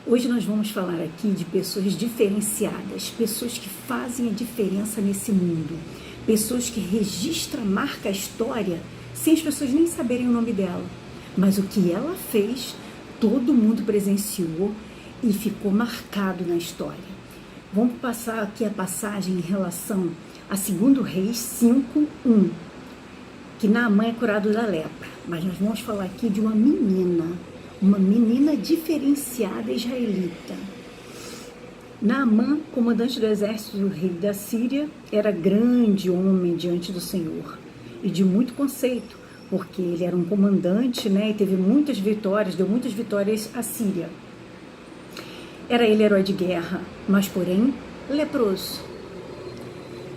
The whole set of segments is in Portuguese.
Hoje nós vamos falar aqui de pessoas diferenciadas, pessoas que fazem a diferença nesse mundo, pessoas que registram, marcam a história sem as pessoas nem saberem o nome dela. Mas o que ela fez, todo mundo presenciou e ficou marcado na história. Vamos passar aqui a passagem em relação a 2 Reis 5:1, que Naamã é curado da lepra. Mas nós vamos falar aqui de uma menina diferenciada israelita. Naamã, comandante do exército do rei da Síria, era grande homem diante do Senhor e de muito conceito, porque ele era um comandante, né, e teve muitas vitórias, deu muitas vitórias à Síria. Era ele herói de guerra, mas porém leproso.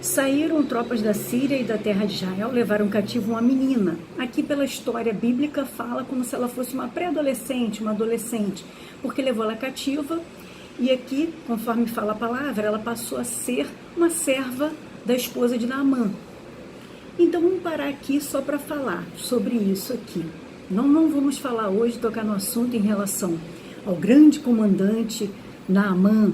Saíram tropas da Síria e da terra de Israel, levaram cativo uma menina. Aqui pela história bíblica fala como se ela fosse uma pré-adolescente, uma adolescente, porque levou ela cativa e aqui, conforme fala a palavra, ela passou a ser uma serva da esposa de Naamã. Então vamos parar aqui só para falar sobre isso aqui. Não vamos falar hoje, tocar no assunto em relação ao grande comandante Naamã,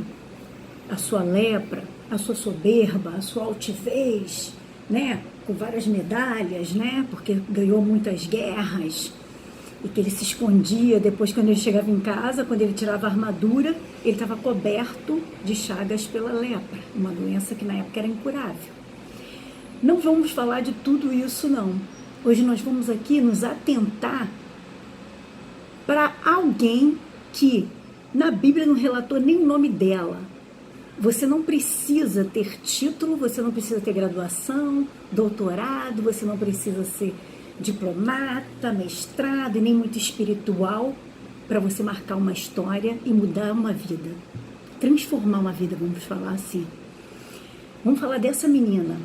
a sua lepra, a sua soberba, a sua altivez, né, com várias medalhas, né, porque ganhou muitas guerras, e que ele se escondia depois quando ele chegava em casa, quando ele tirava a armadura, ele estava coberto de chagas pela lepra, uma doença que na época era incurável. Não vamos falar de tudo isso não. Hoje nós vamos aqui nos atentar para alguém que na Bíblia não relatou nem o nome dela. Você não precisa ter título, você não precisa ter graduação, doutorado, você não precisa ser diplomata, mestrado e nem muito espiritual para você marcar uma história e mudar uma vida. Transformar uma vida, vamos falar assim. Vamos falar dessa menina.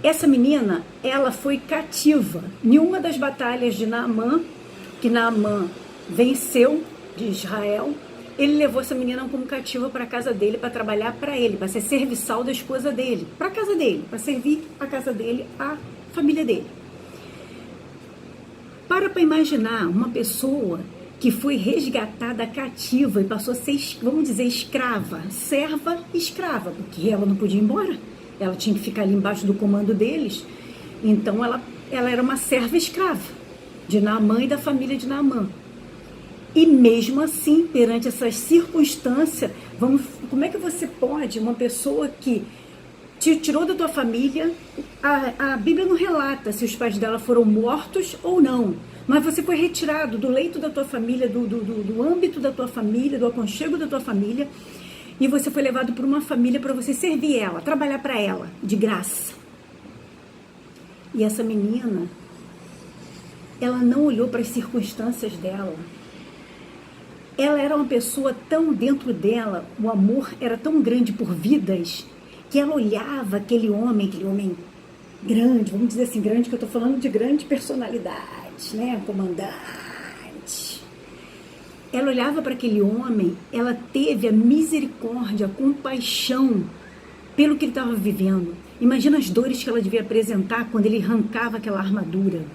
Essa menina, ela foi cativa em uma das batalhas de Naamã, que Naamã venceu de Israel. Ele levou essa menina como cativa para a casa dele, para trabalhar para ele, para ser serviçal da esposa dele, para a casa dele, para servir a casa dele, a família dele. Para imaginar uma pessoa que foi resgatada cativa e passou a ser, vamos dizer, escrava, serva escrava, porque ela não podia ir embora, ela tinha que ficar ali embaixo do comando deles, então ela era uma serva escrava de Naamã e da família de Naamã. E mesmo assim, perante essas circunstâncias, como é que você pode, uma pessoa que te tirou da tua família, a Bíblia não relata se os pais dela foram mortos ou não, mas você foi retirado do leito da tua família, do âmbito da tua família, do aconchego da tua família, e você foi levado por uma família para você servir ela, trabalhar para ela, de graça. E essa menina, ela não olhou para as circunstâncias dela. Ela era uma pessoa tão dentro dela, o amor era tão grande por vidas, que ela olhava aquele homem grande, vamos dizer assim, grande, que eu estou falando de grande personalidade, né, comandante. Ela olhava para aquele homem, ela teve a misericórdia, a compaixão pelo que ele estava vivendo. Imagina as dores que ela devia apresentar quando ele arrancava aquela armadura.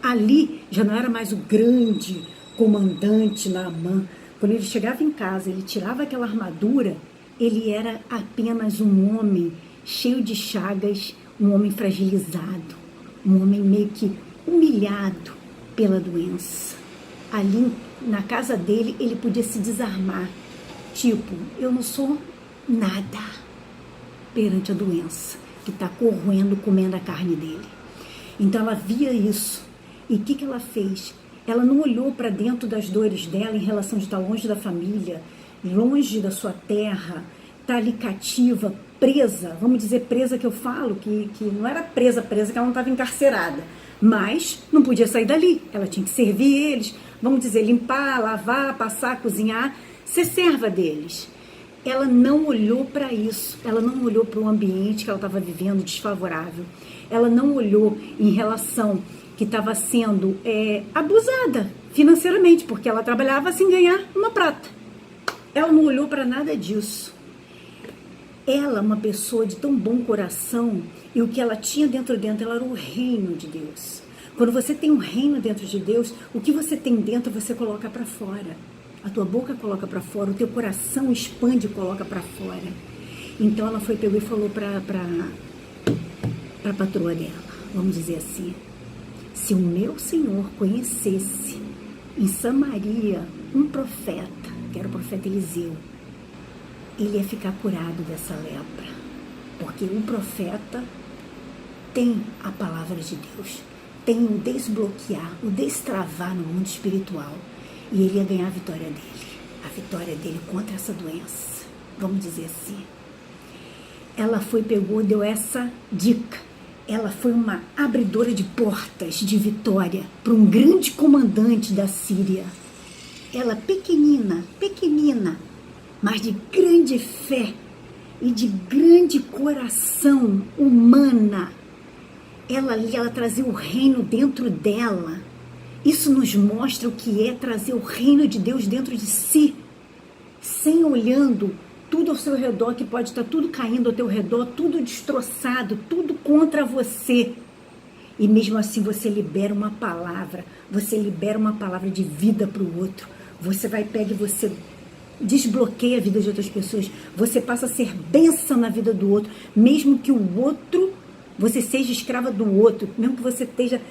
Ali já não era mais o grande comandante Naamã. Quando ele chegava em casa, ele tirava aquela armadura, ele era apenas um homem cheio de chagas, um homem fragilizado, um homem meio que humilhado pela doença. Ali na casa dele, ele podia se desarmar, tipo, eu não sou nada perante a doença que está corroendo, comendo a carne dele. Então ela via isso. E o que ela fez? Ela não olhou para dentro das dores dela em relação de estar longe da família, longe da sua terra, estar ali cativa, presa, vamos dizer presa que eu falo, que não era presa, que ela não estava encarcerada, mas não podia sair dali, ela tinha que servir eles, vamos dizer, limpar, lavar, passar, cozinhar, ser serva deles. Ela não olhou para isso, ela não olhou para o ambiente que ela estava vivendo desfavorável, ela não olhou em relação que estava sendo abusada financeiramente, porque ela trabalhava sem ganhar uma prata. Ela não olhou para nada disso. Ela, uma pessoa de tão bom coração, e o que ela tinha dentro dela era o reino de Deus. Quando você tem um reino dentro de Deus, o que você tem dentro você coloca para fora. A tua boca coloca para fora, o teu coração expande e coloca para fora. Então ela foi, pegou e falou para a patroa dela, vamos dizer assim, se o meu Senhor conhecesse em Samaria um profeta, que era o profeta Eliseu, ele ia ficar curado dessa lepra, porque o profeta tem a palavra de Deus, tem o desbloquear, o destravar no mundo espiritual, e ele ia ganhar a vitória dele contra essa doença, vamos dizer assim. Ela foi, pegou, deu essa dica. Ela foi uma abridora de portas de vitória para um grande comandante da Síria. Ela pequenina, mas de grande fé e de grande coração humana. Ela trazia o reino dentro dela. Isso nos mostra o que é trazer o reino de Deus dentro de si, sem olhando tudo ao seu redor, que pode estar tudo caindo ao teu redor, tudo destroçado, tudo contra você. E mesmo assim você libera uma palavra de vida para o outro. Você vai pegar e você desbloqueia a vida de outras pessoas. Você passa a ser bênção na vida do outro, mesmo que o outro, você seja escrava do outro, mesmo que você esteja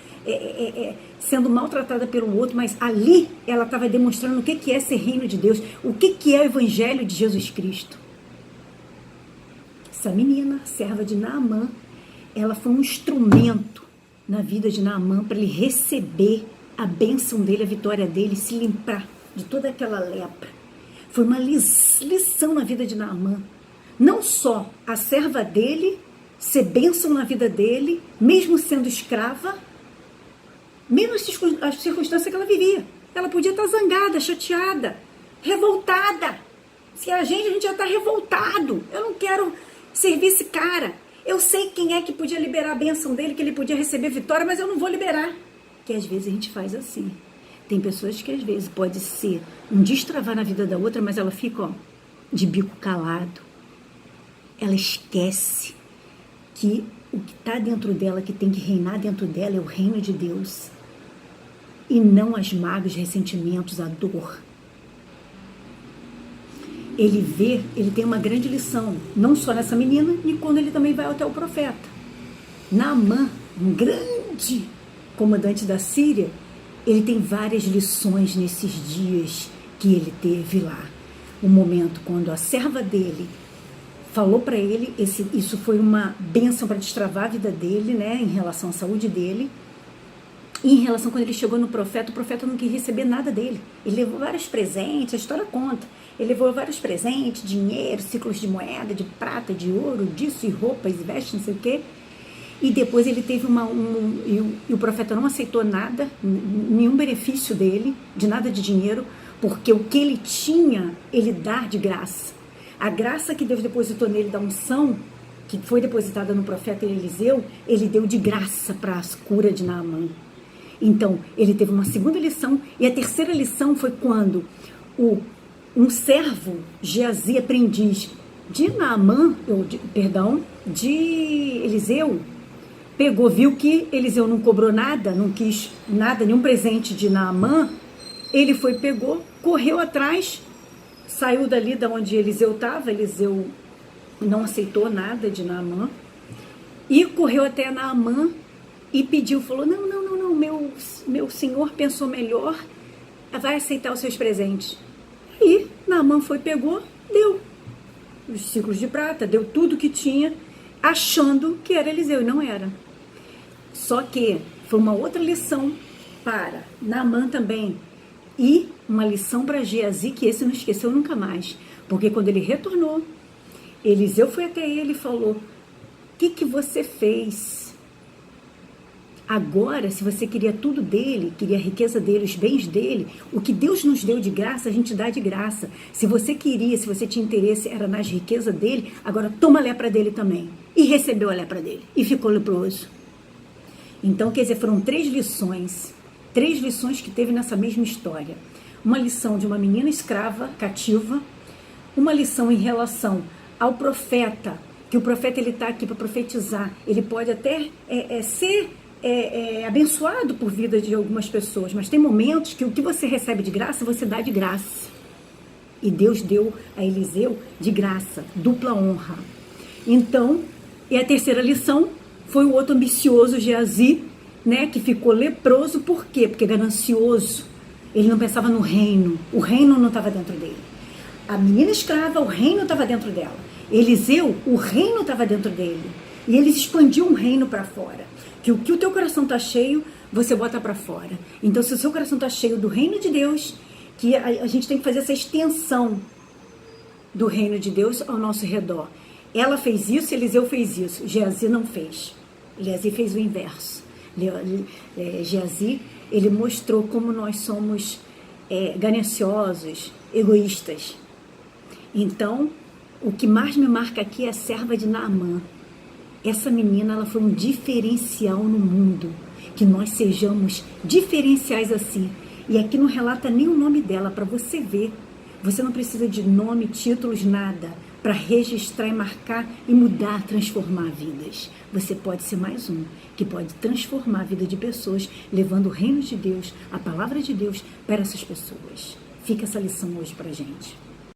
sendo maltratada pelo outro, mas ali ela estava demonstrando o que é ser reino de Deus, o que é o evangelho de Jesus Cristo. Essa menina, serva de Naamã, ela foi um instrumento na vida de Naamã para ele receber a bênção dele, a vitória dele, se limpar de toda aquela lepra. Foi uma lição na vida de Naamã. Não só a serva dele ser bênção na vida dele, mesmo sendo escrava, mesmo as circunstâncias que ela vivia. Ela podia estar zangada, chateada, revoltada. Se a gente já está revoltado. Eu não quero servir esse cara. Eu sei quem é que podia liberar a bênção dele, que ele podia receber vitória, mas eu não vou liberar. Que às vezes a gente faz assim. Tem pessoas que às vezes pode ser um destravar na vida da outra, mas ela fica de bico calado. Ela esquece que o que está dentro dela, que tem que reinar dentro dela, é o reino de Deus. E não as mágoas, ressentimentos, a dor. Ele tem uma grande lição, não só nessa menina, e quando ele também vai até o profeta. Naamã, um grande comandante da Síria, ele tem várias lições nesses dias que ele teve lá. O momento quando a serva dele falou para ele, isso foi uma bênção para destravar a vida dele, né, em relação à saúde dele. E em relação quando ele chegou no profeta, o profeta não quis receber nada dele. Ele levou vários presentes, a história conta. Ele levou vários presentes, dinheiro, ciclos de moeda, de prata, de ouro, disso e roupas e vestes, não sei o quê. E depois ele teve e o profeta não aceitou nada, nenhum benefício dele, de nada de dinheiro, porque o que ele tinha, ele dá de graça. A graça que Deus depositou nele da unção, que foi depositada no profeta Eliseu, ele deu de graça para a cura de Naamã. Então, ele teve uma segunda lição, e a terceira lição foi quando um servo, Geazi, aprendiz de Naamã, de Eliseu, viu que Eliseu não cobrou nada, não quis nada, nenhum presente de Naamã. Ele correu atrás, saiu dali da onde Eliseu estava. Eliseu não aceitou nada de Naamã, e correu até Naamã e pediu, falou, não, meu senhor pensou melhor, vai aceitar os seus presentes. E Naamã pegou, deu os ciclos de prata, deu tudo que tinha, achando que era Eliseu, e não era. Só que foi uma outra lição para Naamã também, e uma lição para Geazi, que esse não esqueceu nunca mais, porque quando ele retornou, Eliseu foi até ele e falou, o que você fez? Agora, se você queria tudo dele, queria a riqueza dele, os bens dele, o que Deus nos deu de graça, a gente dá de graça. Se você tinha interesse, era nas riquezas dele, agora toma a lepra dele também. E recebeu a lepra dele, e ficou leproso. Então, quer dizer, foram 3 lições que teve nessa mesma história. Uma lição de uma menina escrava, cativa, uma lição em relação ao profeta, que o profeta ele está aqui para profetizar, ele pode até ser abençoado por vida de algumas pessoas, mas tem momentos que o que você recebe de graça, você dá de graça. E Deus deu a Eliseu de graça, dupla honra. Então, e a terceira lição foi o outro ambicioso, Geazi, né, que ficou leproso. Por quê? Porque ganancioso. Ele não pensava no reino. O reino não estava dentro dele. A menina escrava, o reino estava dentro dela. Eliseu, o reino estava dentro dele. E eles expandiam o reino para fora. Que o teu coração está cheio, você bota para fora. Então, se o seu coração está cheio do reino de Deus, que a gente tem que fazer essa extensão do reino de Deus ao nosso redor. Ela fez isso, Eliseu fez isso. Geazi não fez. Geazi fez o inverso. Geazi, ele mostrou como nós somos gananciosos, egoístas. Então, o que mais me marca aqui é a serva de Naamã. Essa menina, ela foi um diferencial no mundo. Que nós sejamos diferenciais assim. E aqui não relata nem o nome dela, para você ver. Você não precisa de nome, títulos, nada, para registrar e marcar e mudar, transformar vidas. Você pode ser mais um, que pode transformar a vida de pessoas, levando o reino de Deus, a palavra de Deus, para essas pessoas. Fica essa lição hoje para a gente.